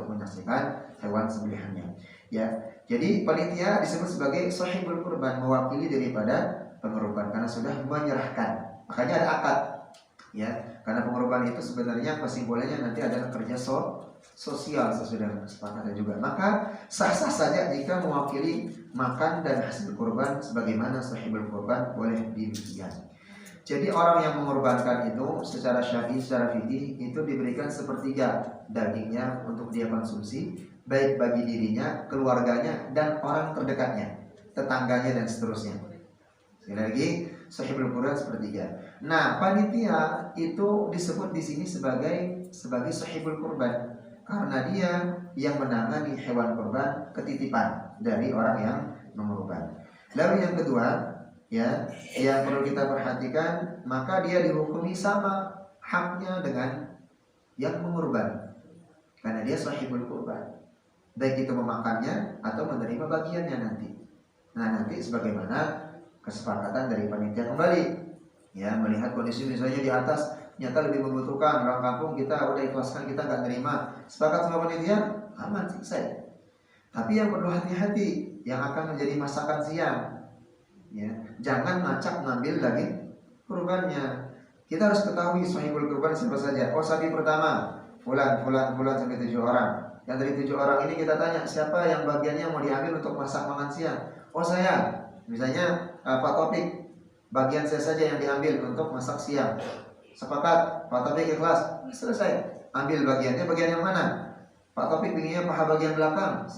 untuk menyaksikan hewan sembelihannya. Ya, jadi panitia disebut sebagai sahibul kurban, mewakili daripada pengorban karena sudah menyerahkan. Makanya ada akad. Ya, karena pengorban itu sebenarnya kesimpulannya nanti adalah kerja sosial sesudah kesepakatan juga. Maka sah-sah saja jika mewakili makan dan hasil kurban sebagaimana sahibul kurban boleh demikian. Jadi orang yang mengorbankan itu secara syar'i, secara fikih itu diberikan sepertiga dagingnya untuk dia konsumsi, baik bagi dirinya, keluarganya, dan orang terdekatnya, tetangganya dan seterusnya. Sekali lagi, sahibul kurban sepertiga. Nah, panitia itu disebut di sini sebagai sahibul kurban karena dia yang menangani hewan kurban ketitipan dari orang yang mengorban. Lalu yang kedua, ya, yang perlu kita perhatikan, maka dia dihukumi sama haknya dengan yang mengorban karena dia sahibul kurban, baik itu memakannya atau menerima bagiannya nanti. Nah, nanti sebagaimana kesepakatan dari panitia kembali, ya, melihat kondisi misalnya di atas nyata lebih membutuhkan, orang kampung kita udah ikhlaskan, kita nggak terima, sepakat sama panitia, aman selesai. Tapi yang perlu hati-hati yang akan menjadi masakan siang, ya, jangan ngacak ngambil daging kurbannya. Kita harus ketahui sahibul kurban siapa saja. Oh, sapi pertama fulan sampai 7 orang. Yang dari 7 orang ini kita tanya siapa yang bagiannya mau diambil untuk masak makan siang. Oh, saya. Misalnya Pak Topik, bagian saya saja yang diambil untuk masak siang. Sepakat, Pak Topik ikhlas, selesai. Ambil bagiannya, bagian yang mana? Pak Topik pinginnya paha bagian belakang,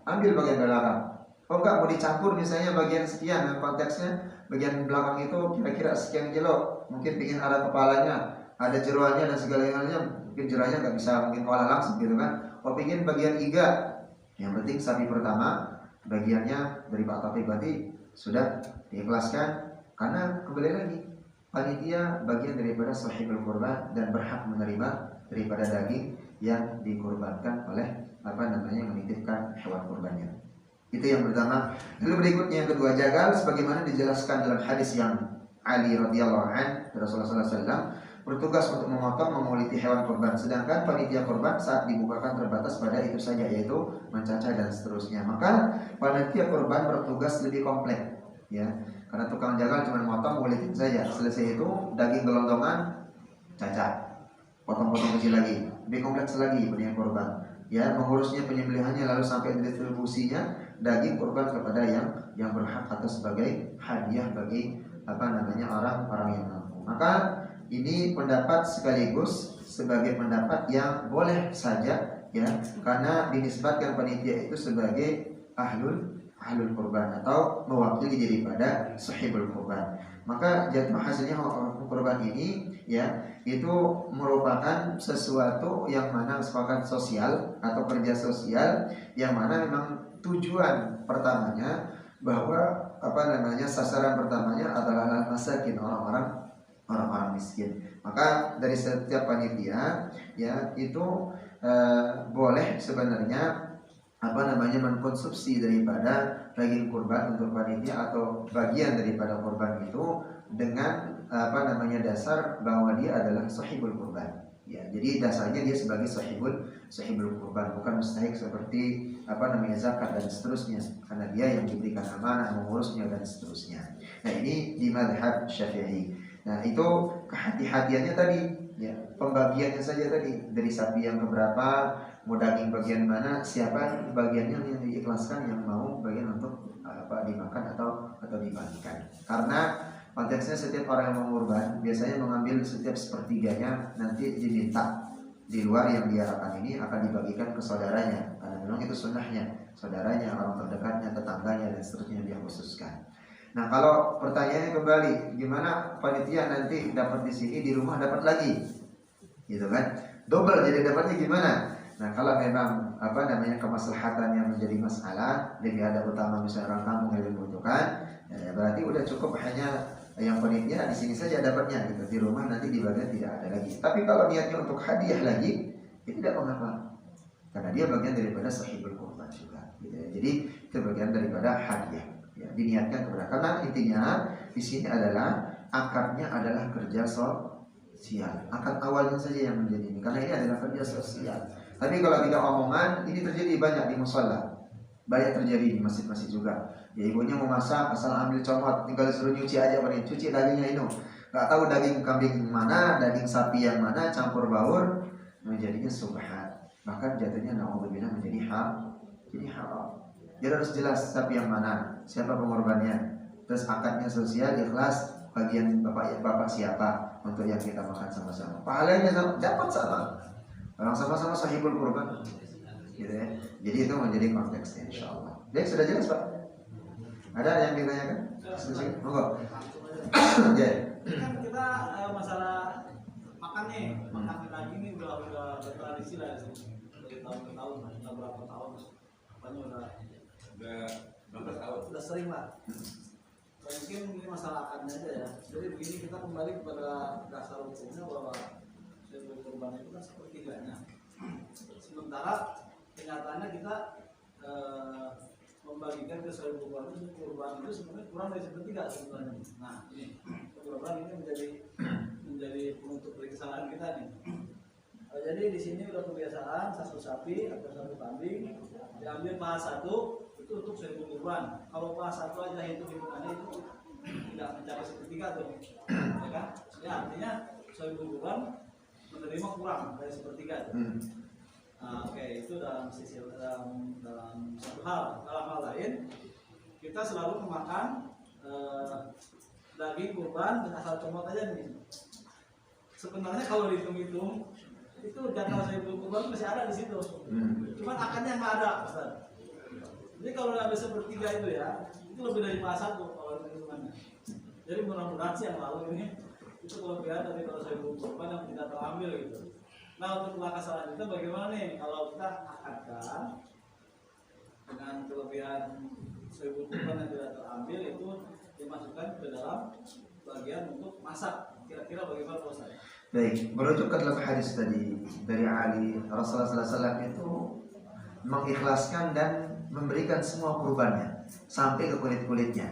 ambil bagian belakang. Oh enggak, mau dicampur misalnya bagian sekian, konteksnya bagian belakang itu kira-kira sekian kilo, mungkin pingin ada kepalanya, ada jeroannya dan segala-galanya, mungkin jeroannya nggak bisa mungkin olah langsung gitu kan. Oh pingin bagian iga, yang penting sapi pertama bagiannya dari Pak Topik berarti sudah diikhlaskan karena kembali lagi panitia bagian daripada sahibul kurban dan berhak menerima daripada daging yang dikurbankan oleh yang menitipkan hewan kurbannya. Itu yang pertama. Lalu berikutnya yang kedua, jagal sebagaimana dijelaskan dalam hadis yang Ali radhiyallahu anhu, Rasulullah SAW bertugas untuk memotong, memuliti hewan kurban, sedangkan panitia kurban saat dibukakan terbatas pada itu saja, yaitu mencacah dan seterusnya. Maka panitia kurban bertugas lebih kompleks, ya, karena tukang jagal cuma motong, mulitin saja, selesai itu daging gelondongan, cacah, potong-potong kecil lagi, lebih kompleks lagi panitia kurban, ya, mengurusnya, penyembelihannya, lalu sampai distribusinya daging kurban kepada yang berhak atau sebagai hadiah bagi orang-orang yang mampu. Maka ini pendapat sekaligus sebagai pendapat yang boleh saja, ya, karena dinisbatkan panitia itu sebagai ahlul kurban atau mewakili daripada sahibul kurban. Maka jatuh hasilnya kurban ini, ya, itu merupakan sesuatu yang mana sepakat sosial atau kerja sosial yang mana memang tujuan pertamanya bahwa sasaran pertamanya adalah masakin, orang-orang miskin. Maka dari setiap panitia, ya, itu boleh sebenarnya mengkonsumsi daripada daging kurban untuk panitia atau bagian daripada kurban itu dengan dasar bahwa dia adalah sahibul kurban. Ya, jadi dasarnya dia sebagai sahibul kurban, bukan mustahik seperti zakat dan seterusnya, karena dia yang diberikan amanah mengurusnya dan seterusnya. Nah, ini di mazhab Syafi'i. Nah, itu kehati-hatiannya tadi, ya, pembagiannya saja tadi, dari sapi yang keberapa, mau daging bagian mana, siapa bagiannya yang diikhlaskan, yang mau bagian untuk dimakan atau dibagikan. Karena konteksnya setiap orang yang mengurban biasanya mengambil setiap sepertiganya, nanti diminta di luar yang diharapkan ini akan dibagikan ke saudaranya, karena memang itu sunnahnya, saudaranya, orang terdekatnya, tetangganya dan seterusnya dia khususkan. Nah, kalau pertanyaannya kembali, gimana panitia nanti dapat di sini, di rumah dapat lagi, gitu kan? Double, jadi dapatnya gimana? Nah, kalau memang kemaslahatan yang menjadi masalah, lebih ada utama misalnya orang kampung yang membutuhkan, ya, berarti udah cukup hanya yang panitia di sini saja dapatnya, gitu. Di rumah nanti dibagian tidak ada lagi. Tapi kalau niatnya untuk hadiah lagi, itu tidak mengapa, karena dia bagian daripada sahibul kurban juga, gitu ya. Jadi itu bagian daripada hadiah, ya, diniatkan kepada. Karena intinya di sini adalah akarnya adalah kerja sosial. Akar awalnya saja yang menjadi ini, karena ini adalah kerja sosial. Tapi kalau tidak omongan, ini terjadi banyak di musola, banyak terjadi di masjid-masjid juga. Ya ibunya mau masak, asal ambil comot, tinggal disuruh nyuci aja, cuci dagingnya itu. Gak tahu daging kambing mana, daging sapi yang mana, campur baur, menjadinya subhat. Bahkan jatuhnya naudzubillah menjadi haram. Jadi harus jelas sapi yang mana, siapa pengorbannya, terus akadnya sosial, ikhlas, bagian bapak siapa untuk yang kita makan sama-sama. Pahalanya dapat sama. Orang sama-sama sahibul kurban, gitu ya. Jadi itu menjadi konteksnya, insyaallah. Baik, sudah jelas Pak? Ada yang ditanyakan? Sudah, monggo. Ya. Kan kita masalah makan nih, makan daging ini udah bertradisi lah dari tahun ke tahun, udah berapa tahun, apanya udah berapa tahun, udah sering lah. Mungkin ini masalah akadnya aja ya. Jadi begini, kita kembali kepada dasar hukumnya bahwa sahibul kurban itu kan sepertiganya. Sementara kenyataannya kita membagikan ke sahibul kurban itu sebenarnya kurang dari sepertiga sebenarnya. Nah ini kurban ini menjadi penutup dari kesalahan kita nih. Jadi di sini udah kebiasaan satu sapi atau satu kambing diambil paha satu itu untuk sahibul kurban. Kalau paha satu aja hitungannya itu tidak mencapai sepertiga tuh, ya kan? Ya artinya sahibul kurban menerima kurang dari sepertiga tuh. Nah, oke, itu dalam sisi dalam satu hal. Dalam hal lain, kita selalu memakan daging kurban dan asal comot aja nih. Sebenarnya kalau dihitung-hitung itu jatah sahibul kurban masih ada di situ. Cuman akadnya nggak ada, Ustaz. Jadi kalau ada sepertiga itu ya, itu lebih dari paha satu kalau hitungannya. Jadi mudah-mudahan sih yang lalu ini itu kelebihan dari kalau sahibul kurban yang tidak terambil gitu. Nah untuk langkah selanjutnya bagaimana nih kalau kita akadkan dengan kelebihan sahibul kurban yang tidak terambil itu dimasukkan ke dalam bagian untuk masak, kira-kira bagaimana Ustaz? Baik, merujuk ke dalam hadis tadi dari Ali, Rasulullah SAW itu mengikhlaskan dan memberikan semua kurbannya sampai ke kulit-kulitnya.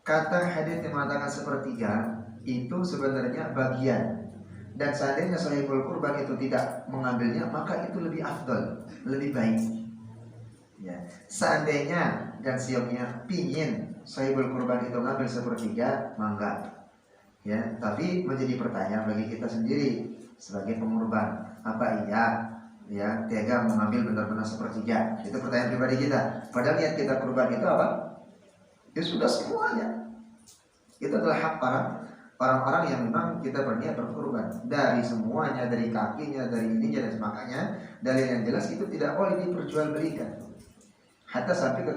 Kata hadis yang mengatakan sepertiga itu sebenarnya bagian. Dan seandainya sahibul kurban itu tidak mengambilnya, maka itu lebih afdol, lebih baik. Ya. Seandainya dan sioknya pingin sahibul kurban itu ngambil sepertiga, mangga. Ya, tapi menjadi pertanyaan bagi kita sendiri sebagai pengurban, apa iya ya tega mengambil benar-benar sepertiga? Itu pertanyaan pribadi kita. Padahal niat kita kurban itu apa? Ya sudah semuanya. Itu adalah hak orang-orang yang memang kita berniat berkurban dari semuanya, dari kakinya, dari ininya dan sebagainya. Dalil yang jelas itu tidak boleh diperjualbelikan hatta sampai ke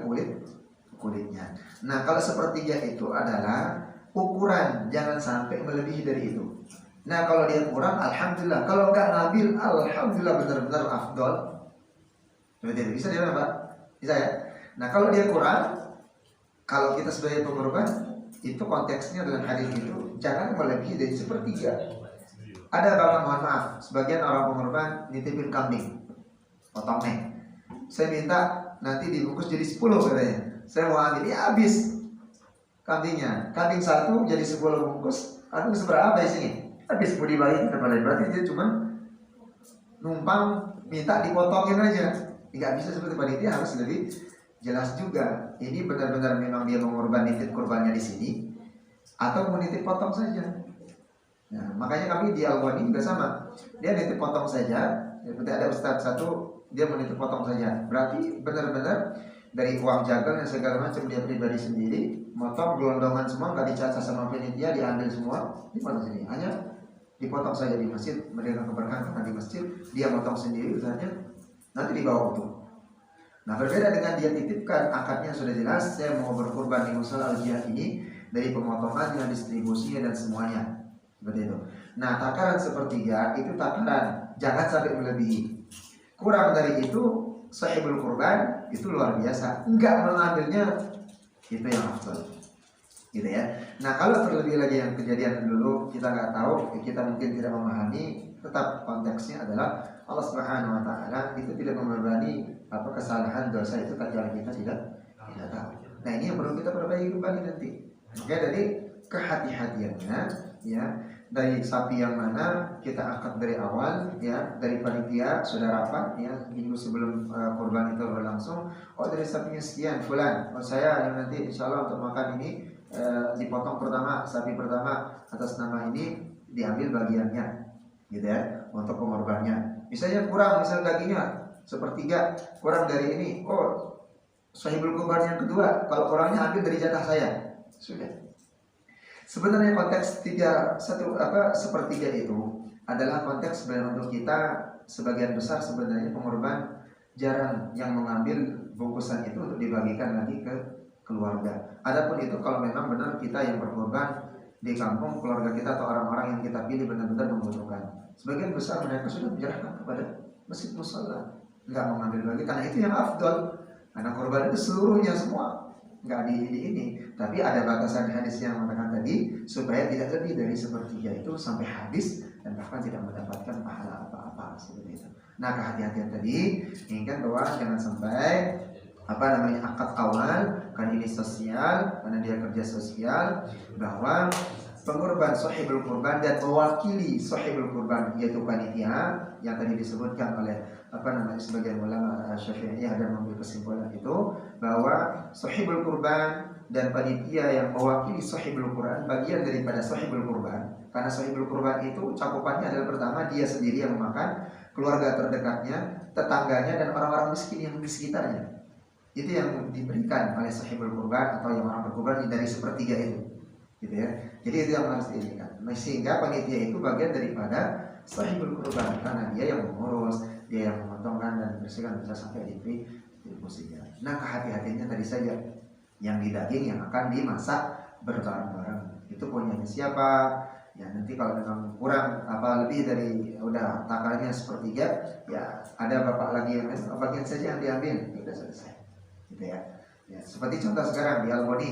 kulitnya. Nah kalau sepertiga itu adalah ukuran, jangan sampai melebihi dari itu. Nah kalau dia kurang, alhamdulillah. Kalau enggak ngambil, alhamdulillah benar-benar afdol. Seperti itu. Bisa dia Pak? Bisa ya? Nah kalau dia kurang, kalau kita sebagai pengorban, itu konteksnya dalam hadis itu jangan melebihi dari sepertiga. Ada bahkan mohon maaf, sebagian orang pengorban nitipin kambing, potongnya. Saya minta nanti dibungkus jadi 10 katanya. Saya mau ambil, ya habis kambingnya. Kambing satu jadi 10 bungkus. Aduh seberapa di sini? Habis mau dibagi kepada berarti dia cuma numpang minta dipotongin aja. Tidak bisa seperti panitia, harus lebih jelas juga. Ini benar-benar memang dia mengorban nitip kurbannya di sini atau mau nitip potong saja. Nah, makanya kami di Al-Ghani juga sama. Dia nitip potong saja. Seperti ada ustadz satu, dia menitip potong saja. Berarti benar-benar dari uang jagal dan segala macam dia pribadi sendiri, motong gelondongan semua, nggak dicaca sama panitia, diambil semua, dipotong sini. Hanya dipotong saja di masjid, memberikan keberkahan karena di masjid dia motong sendiri, usahanya nanti dibawa utuh. Nah berbeda dengan dia titipkan, akadnya sudah jelas, saya mau berkurban di musola al-jihad ini dari pemotongannya, distribusinya dan semuanya. Seperti itu. Nah takaran sepertiga itu takaran, jangan sampai melebihi. Kurang dari itu sahibul kurban itu luar biasa, enggak mengambilnya itu yang afdal, gitu ya. Nah kalau terlebih lagi yang kejadian dulu kita nggak tahu, kita mungkin tidak memahami, tetap konteksnya adalah Allah Subhanahu Wa Taala itu tidak membebani apa kesalahan dosa itu kecuali kita tidak tahu. Nah ini yang perlu kita perbaiki kembali nanti. Maka dari kehati-hatiannya ya dari sapi yang mana kita akad dari awal, ya, dari panitia sudah rapat, ya, minggu sebelum kurban itu berlangsung. Oh, dari sapinya sekian, fulan. Oh, saya yang nanti insya Allah untuk makan ini dipotong pertama, sapi pertama atas nama ini diambil bagiannya, gitu ya, untuk pengorbannya. Misalnya kurang, misal dagingnya sepertiga kurang dari ini, oh, sahibul kurban yang kedua, kalau kurangnya ambil dari jatah saya, sudah. Sebenarnya konteks sepertiga itu adalah konteks sebenarnya untuk kita sebagian besar sebenarnya pengorban jarang yang mengambil bungkusan itu untuk dibagikan lagi ke keluarga. Adapun itu kalau memang benar kita yang berkorban di kampung, keluarga kita atau orang-orang yang kita pilih benar-benar membutuhkan. Sebagian besar mereka sudah menyerahkan kepada masjid musala, nggak mengambil lagi karena itu yang afdol. Karena korban itu seluruhnya semua, nggak di ini. Tapi ada batasan hadis yang mengatakan tadi supaya tidak lebih dari sepertiga itu sampai habis dan bahkan tidak mendapatkan pahala apa-apa seperti itu. Nah, kehati-hatian tadi ingat bahwa jangan sampai akad awal, kan ini sosial karena dia kerja sosial, bahwa pengorban sahibul kurban dan mewakili sahibul kurban yaitu panitia yang tadi disebutkan oleh sebagian ulama Syafi'iyah dan mengambil kesimpulan itu bahwa sahibul kurban dan panitia yang mewakili sahibul kurban bagian daripada sahibul kurban, karena sahibul kurban itu cakupannya adalah pertama dia sendiri yang memakan, keluarga terdekatnya, tetangganya dan orang-orang miskin yang di sekitarnya. Itu yang diberikan oleh sahibul kurban atau yang orang berkurban dari sepertiga itu, gitu ya. Jadi itu yang harus diingat. Sehingga panitia itu bagian daripada sahibul kurban karena dia yang mengurus, dia yang memotongkan dan bersihkan bisa sampai distribusinya. Nah, kehati-hatiannya tadi saja, yang di daging yang akan dimasak berbareng-bareng itu punyanya siapa? Ya nanti kalau memang kurang lebih dari udah takarannya sepertiga, ya ada bapak lagi yang bagian saja yang diambil, sudah selesai, gitu ya. Ya seperti contoh sekarang di Almoni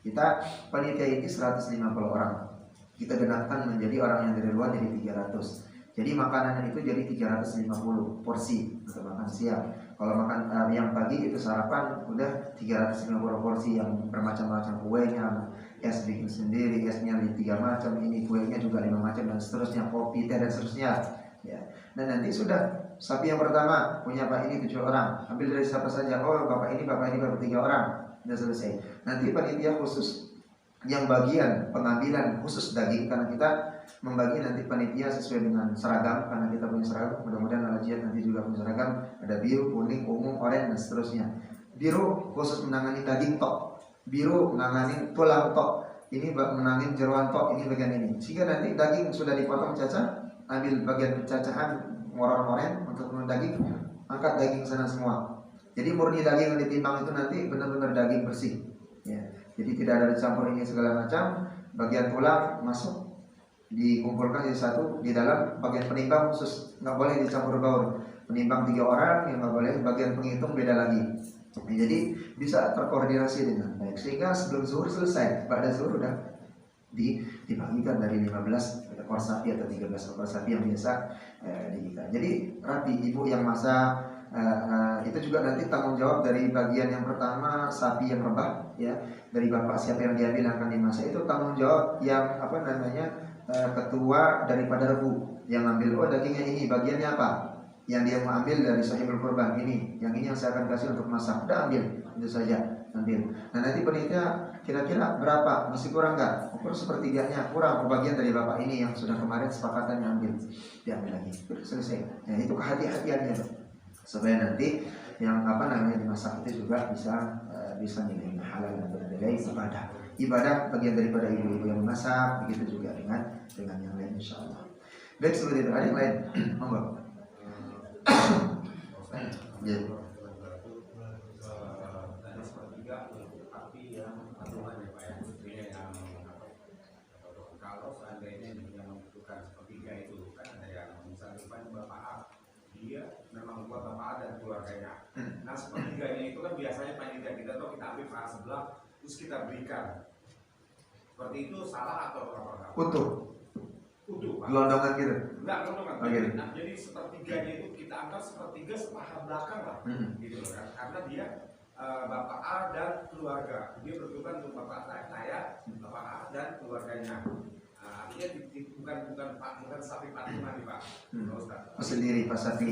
kita panitia ini 150 orang, kita genapkan menjadi orang yang dari luar jadi 300. Jadi makanan itu jadi 350 porsi untuk makan siang. Kalau makan yang pagi itu sarapan udah 350 porsi yang bermacam-macam kuenya, es bikin sendiri, esnya 3 macam, ini kuenya juga 5 macam dan seterusnya, kopi, teh dan seterusnya. Ya. Dan nanti sudah sapi yang pertama punya Pak ini 7 orang, ambil dari siapa saja. Oh bapak ini bapak 3 orang, sudah selesai. Nanti panitia khusus yang bagian pengambilan khusus daging, karena kita membagi nanti panitia sesuai dengan seragam, karena kita punya seragam, mudah-mudahan Al-Jihad nanti juga punya seragam, ada biru, kuning, ungu, oranye dan seterusnya. Biru khusus menangani daging tok, biru menangani tulang tok, ini menangani jeroan tok, ini bagian ini. Sehingga nanti daging sudah dipotong cacah, ambil bagian pencacahan ngoren-ngoren untuk daging, angkat daging sana semua. Jadi murni daging yang ditimbang itu nanti benar-benar daging bersih, ya. Jadi tidak ada dicampur ini segala macam. Bagian tulang masuk dikumpulkan jadi satu di dalam bagian penimbang khusus, nggak boleh dicampur baur. Penimbang 3 orang yang nggak boleh, bagian penghitung beda lagi. Nah, jadi bisa terkoordinasi dengan baik sehingga sebelum zuhur selesai, pada zuhur udah dibagikan dari 15 ekor sapi atau 13 ekor sapi yang biasa digital. Jadi rapi, ibu yang masak. Itu juga nanti tanggung jawab dari bagian yang pertama sapi yang rebah, ya, dari bapak siapa yang diambil akan dimasak, itu tanggung jawab yang ketua daripada rebu yang ambil, oh dagingnya ini bagiannya apa yang dia mau ambil dari sahibul kurban ini, yang ini yang saya akan kasih untuk masak, udah ambil, itu saja ambil. Nah nanti panitia kira-kira berapa, masih kurang nggak, ukur sepertiganya kurang, bagian dari bapak ini yang sudah kemarin sepakatannya ambil, diambil lagi, udah selesai. Nah itu kehati-hatiannya supaya nanti yang dimasak itu juga bisa nilai halal dan bernilai ibadah bagian daripada ibu-ibu yang memasak, begitu juga dengan yang lain insyaallah. Baik, seperti itu. Ada yang lain? Monggo. Ya. Kalau seandainya yang membutuhkan sepertiga itu kan ada yang misalnya Bapak A, dia memang buat Bapak A dan keluarganya. Nah sepertiganya itu kan biasanya panitia kita tuh kita ambil salah sebelah terus kita berikan. Seperti itu salah atau apa? Utuh Pak. Gelondongan gitu. Enggak gelondongan. Okay. Nah, jadi sepertiganya itu kita angkat sepertiga sepaha belakang lah, gitu loh kan? Karena dia Bapak A dan keluarga, dia bertujuan untuk Bapak saya, Bapak A dan keluarganya. Nah, artinya bukan sapi patungan nih Pak. Pak Ustaz. Sendiri pas sapi